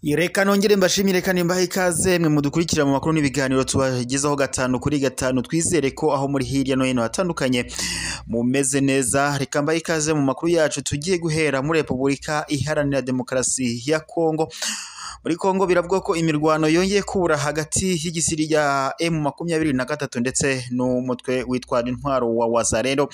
Reka nongere mbashimire kandi mbahe ikaze mwe mudukurikira mu makuru n'ibiganiro tubagezaho gatanu kuri gatanu. Twizere ko aho muri hirya no hino hatandukanye mumeze neza. Reka mbahe ikaze mu makuru yacu tugiye guhera muri Repubulika Iharanira Demokarasi ya Kongo. Muri Kongo biravuga ko imirwano yongeye kubura hagati y'igisiri ya M23 ndetse n'umutwe witwa Intwaro wa Wazalendo.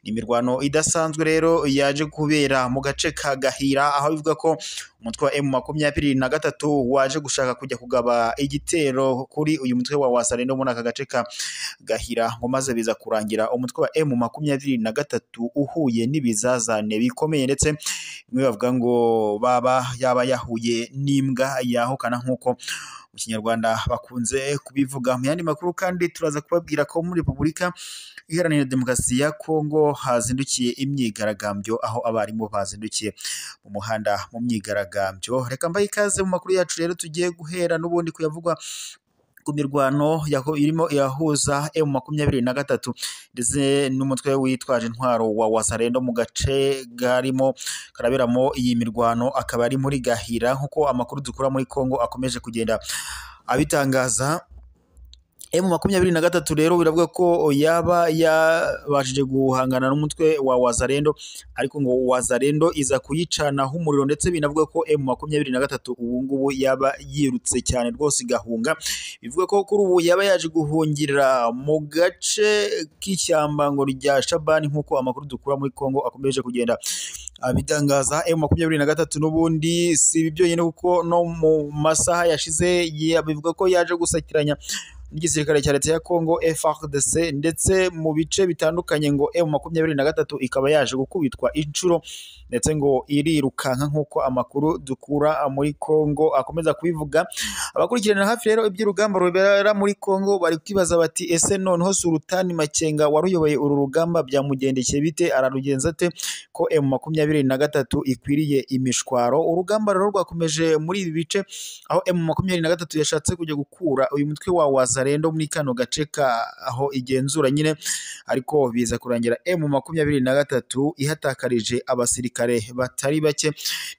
Imirwano idasanzwe rero yaje kubera mu gace ka Gahira, aho bivuga ko umutwe wa M23 waje gushaka kujya kugaba igitero kuri uyu mutwe wa Wazalendo muri aka gace ka Gahira, ngo maze biza kurangira umutwe wa M23 uhuye n'ibizazane bikomeye, ndetse bimwe bavuga ngo yaba yahuye n'imbwa yahokana nk'uko mu Kinyarwanda bakunze kubivuga. Mu yandi makuru kandi turaza kubabwira ko muri Repubulika Iharanira Demokarasi ya Kongo hazindukiye imyigaragambyo, aho abarimu bazindukiye mu muhanda mu myigaragambyo. Reka mbahe ikaze mu makuru yacu rero tugiye guhera n'ubundi kuyavugwa ku mirwano irimo irahuza M23 ndetse n'umutwe witwaje intwaro wa Wazalendo mu gace karaberamo iyi mirwano, akaba ari muri Gahira nkuko amakuru dukura muri Kongo akomeje kugenda abitangaza. M23 rero biravuga ko yaba yabashije guhangana n'umutwe wa Wazalendo, ariko ngo Wazalendo iza kuyicanaho umuriro, ndetse binavuga ko M23 ubu ngubu yaba yirutse cyane rwose igahunga. Bivuga ko kuri ubu yaba yaje guhungira mu gace k'ishyamba ngo rya Shabani, nkuko amakuru dukura muri Kongo akomeje kugenda abitangaza. M23 n'ubundi si ibi byonyine, kuko no mu masaha yashize bivuga ko yaje gusakiranya n'igisirikare cya leta ya Kongo FARDC, ndetse mu bice bitandukanye ngo M23 ikaba yaje gukubitwa inshuro, ndetse ngo irirukanka nk'uko amakuru dukura muri Kongo akomeza kubivuga. Abakurikirana hafi rero iby'urugamba rubera muri Kongo bari kwibaza bati, ese noneho Sultani Makenga waruyoboye uru rugamba byamugendekeye bite, ararugenza ate ko M23 ikwiriye imishwaro? Urugamba rero rwakomeje muri ibi bice, aho M23 yashatse kujya gukura uyu mutwe wa Wazalendo muri kano gace aho igenzura nyine, ariko biza kurangira M23 ihatakarije abasirikare batari bake.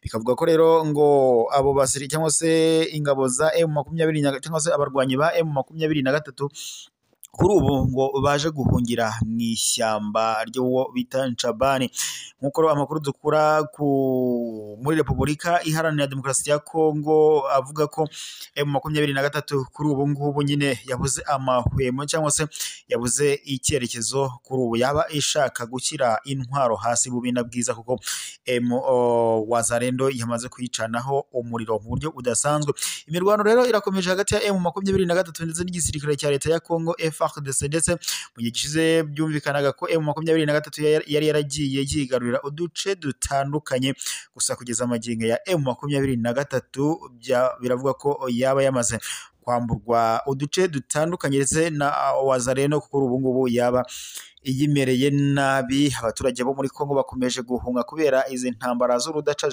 Bikavuga ko rero ngo abo basirikare cyangwa se ingabo za M23 cyangwa se abarwanyi ba M23 kuri ubu ngo baje guhungira mu ishyamba ry'uwo bita Nchabani. Nk'uko amakuru dukura muri Repubulika Iharanira Demokarasi ya Kongo avuga ko M23 kuri ubu ngubu nyine yabuze amahwemo cyangwa se yabuze icyerekezo, kuri ubu yaba ishaka gushyira intwaro hasi bubi na bwiza, kuko Wazalendo yamaze kuyicanaho umuriro mu buryo budasanzwe. Imirwano rero irakomeje hagati ya M23 ndetse n'igisirikare cya leta ya Kongo FARDC, ndetse mu gihe gishize byumvikanaga ko M23 yari yaragiye yigarurira uduce dutandukanye, gusa kugeza amagingo ya M23 biravuga ko yaba yamaze kwamburwa uduce dutandukanye, ndetse na Wazalendo kuri ubu ngubu yaba iyimereye nabi. Abaturage bo muri Kongo bakomeje guhunga kubera izi ntambara z'urudaca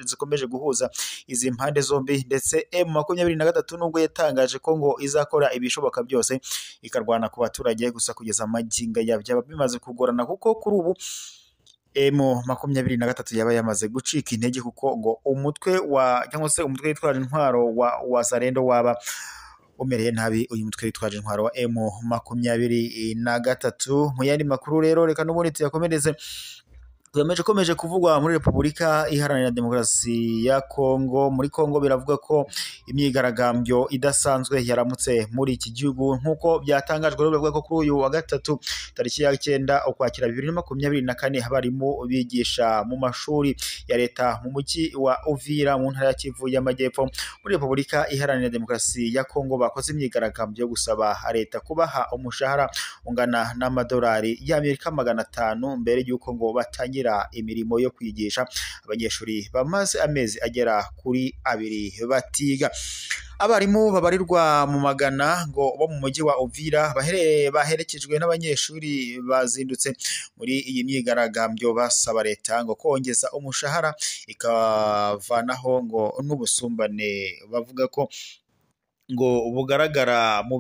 zikomeje guhuza izi mpande zombi, ndetse M23 nubwo yatangaje ko ngo izakora ibishoboka byose ikarwana ku baturage, gusa kugeza amagingo byaba bimaze kugorana, kuko kuri ubu M23 yaba yamaze gucika intege, kuko ngo umutwe cyangwa se umutwe witwaje intwaro wa Wazalendo waba umereye nabi uyu mutwe witwaje intwaro wa M23. Mu yandi makuru rero reka n'ubundi tuyakomereze komeje kuvugwa muri Repubulika Iharanira Demokarasi ya Kongo. Muri Kongo biravuga ko imyigaragambyo idasanzwe yaramutse muri iki gihugu, nk'uko byatangajwe bivuga ko kuri uyu wa gatatu tariki ya 9 Ukwakira 2024 abarimu bigisha mu mashuri ya leta mu mujyi wa Uvira mu ntara ya Kivu y'Amajyepfo muri Repubulika Iharanira Demokarasi ya Kongo bakoze imyigaragambyo yo gusaba leta kubaha umushahara ungana n'amadolari y'Amerika 500 mbere y'uko ngo batangira imirimo yo kwigisha abanyeshuri bamaze amezi agera kuri 2 batiga. Abarimu babarirwa mu magana ngo bo mu mujyi wa Uvira baherekejwe n'abanyeshuri bazindutse muri iyi myigaragambyo basaba leta ngo kongeza umushahara ikavanaho ngo n'ubusumbane bavuga ko ngo bugaragara mu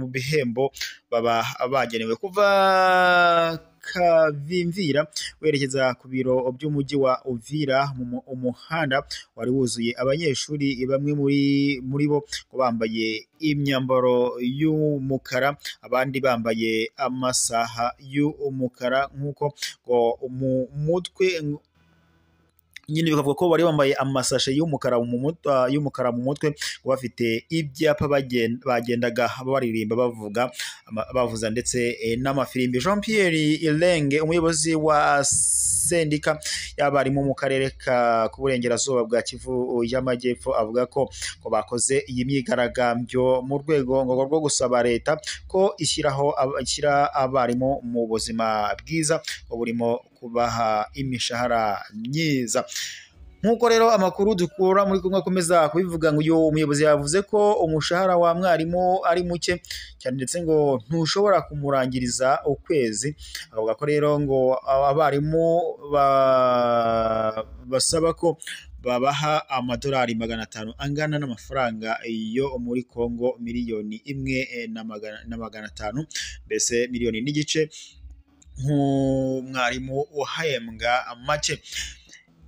bihembo baba bagenewe. Kuva Kavimvira werekeza ku biro by'umujyi wa Uvira. Umuhanda wari wuzuye abanyeshuri, bamwe muri bo bambaye imyambaro y'umukara, abandi bambaye amasaha y'umukara, nk'uko mu mutwe nyine bikavuga ko bari bambaye amasashe y'umukara mu mutwe, bafite ibyapa bagendaga baririmba bavuza ndetse n'amafirimbi. Jean Pierre Irenge, umuyobozi wa sendika y'abarimu mu karere k'uburengerazuba bwa Kivu y'Amajyepfo, avuga ko bakoze iyi myigaragambyo mu rwego rwo gusaba leta ko ishyira abarimu mu buzima bwiza, burimo kubaha imishahara myiza. Nk'uko rero amakuru dukura muri kumwe akomeza kubivuga, ngo uyu umuyobozi yavuze ko umushahara wa mwarimu ari muke cyane ndetse ngo ntushobora kumurangiriza ukwezi. Avuga ko rero ngo abarimu basaba ko babaha amadolari 500 angana n'amafaranga yo muri Kongo miliyoni 1.5 mbese miliyoni n'igice nk'umwarimu uhembwa make.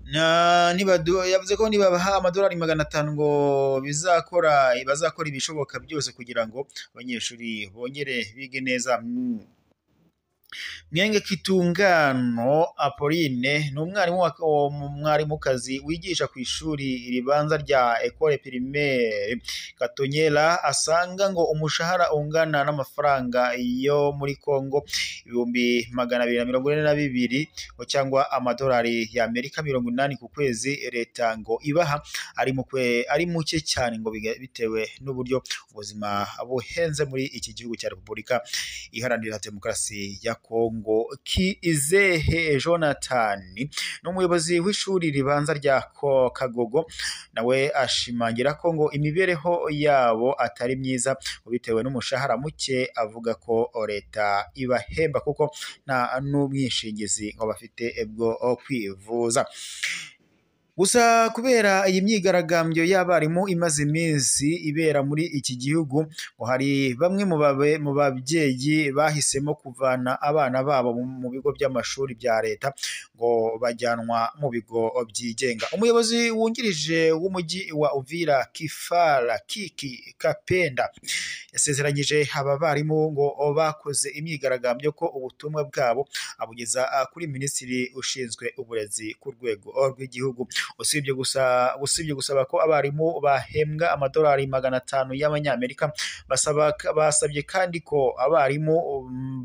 Yavuze ko nibabaha amadolari 500 ngo bazakora ibishoboka byose kugira ngo abanyeshuri bongere bige neza. Mwenge Kitungano Apolline ni umwarimukazi wigisha ku ishuri ribanza rya Ecole Primaire Katonyela, asanga ngo umushahara ungana n'amafaranga yo muri Kongo 242 cyangwa amadolari y'Amerika 80 ku kwezi leta ngo ibaha ari muke cyane, ngo bitewe n'uburyo ubuzima buhenze muri iki gihugu cya Repubulika Iharanira Demokarasi ya Kongo. Kizehe Jonathan n'umuyobozi w'ishuri ribanza rya Kagogo, nawe ashimangira ko ngo imibereho yabo atari myiza bitewe n'umushahara muke. Avuga ko leta ibahemba kuko nta n'ubwishingizi ngo bafite bwo kwivuza. Gusa kubera iyi myigaragambyo y'abarimu imaze iminsi ibera muri iki gihugu, ngo hari bamwe mu babyeyi bahisemo kuvana abana babo mu bigo by'amashuri bya leta ngo bajyanwa mu bigo byigenga. Umuyobozi wungirije w'umujyi wa Uvira Kifala Kiki Kapenda yasezeranyije aba barimu ngo bakoze imyigaragambyo ko ubutumwa bwabo abugeza kuri minisitiri ushinzwe uburezi ku rwego rw'igihugu. Usibye gusaba ko abarimu bahembwa amadolari 500 y'abanyamerika, basabye kandi ko abarimu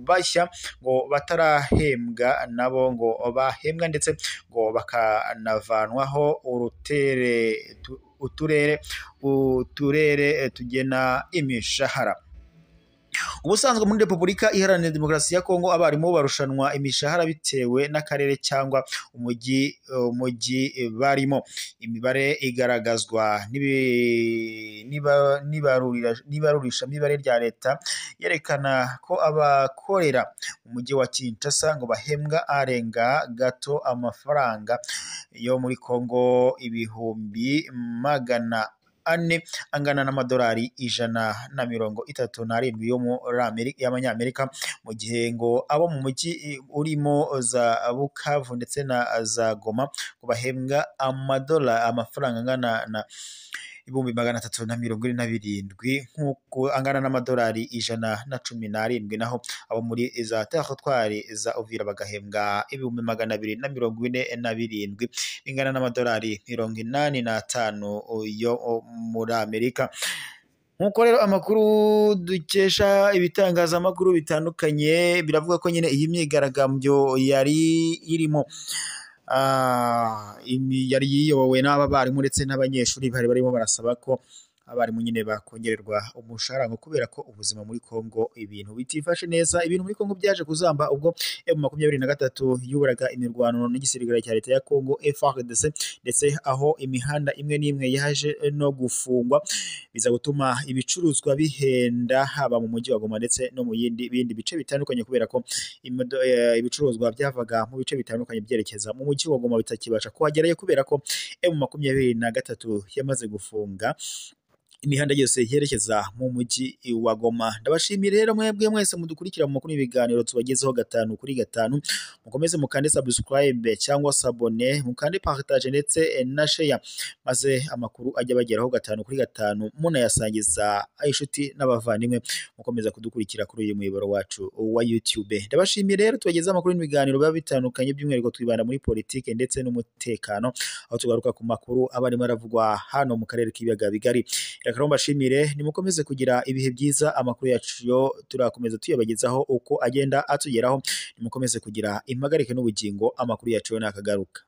bashya ngo batarahembwa nabo ngo bahembwa ndetse ngo bakanavanwaho uturere tugena imishahara. Ubusanzwe muri Repubulika Iharanira Demokarasi ya Kongo abarimu barushanwa imishahara bitewe n'akarere cyangwa umujyi barimo. Imibare igaragazwa n'ibarurisha mibare rya leta yerekana ko abakorera umujyi wa Kinshasa ngo bahembwa arenga gato amafaranga yo muri Kongo 400 angana n'amadolari 137 yo muri y'amanyamerika, mu gihe ngo abo mu mujyi urimo za Bukavu ndetse na za Goma ngo bahembwa amafaranga angana na 327 nk'uko angana n'amadolari 117, naho abo muri za teritwari za Uvira bagahembwa 247 ingana n'amadolari 85 yo muri Amerika. Nk'uko rero amakuru dukesha ibitangazamakuru bitandukanye biravuga ko nyine iyi myigaragambyo yari irimo yari yiyobowe n'aba barimu ndetse n'abanyeshuri bari barimo barasaba ko abarimu nyine bakongererwa umushahara ngo kubera ko ubuzima muri Kongo ibintu bitifashe neza. Ibintu muri Kongo byaje kuzamba ubwo M23 yuburaga imirwano n'igisirikare cya leta ya Kongo FARDC, ndetse aho imihanda imwe n'imwe yaje no gufungwa, biza gutuma ibicuruzwa bihenda haba mu mujyi wa Goma ndetse no mu bindi bice bitandukanye, kubera ko ibicuruzwa byavaga mu bice bitandukanye byerekeza mu mujyi wa Goma bitakibasha kuhagerayo kubera ko M23 yamaze gufunga imihanda yose yerekeza mu mujyi wa Goma. Ndabashimira rero mwebwe mwese mudukurikira mu makuru y'ibiganiro tubagezeho 5 kuri 5. Mukomeze mukande subscribe cyangwa sabone, mukande partage ndetse na share, maze amakuru ajya bageraho 5 kuri 5 munayasangiza inshuti n'abavandimwe. Mukomeza kudukurikira kuri uyu muyoboro wacu wa YouTube. Ndabashimira rero tubagezeho amakuru y'ibiganiro biba bitandukanye, by'umwihariko twibanda muri politike ndetse n'umutekano, aho tugaruka ku makuru abarimo aravugwa hano mu karere k'ibiyaga bigari. Reka mbashimire, nimukomeze kugira ibihe byiza. Amakuru yacu yo turakomeza tuyabagezaho uko agenda atugeraho. Nimukomeze kugira impagarike n'ubugingo, amakuru yacu yo nakagaruka.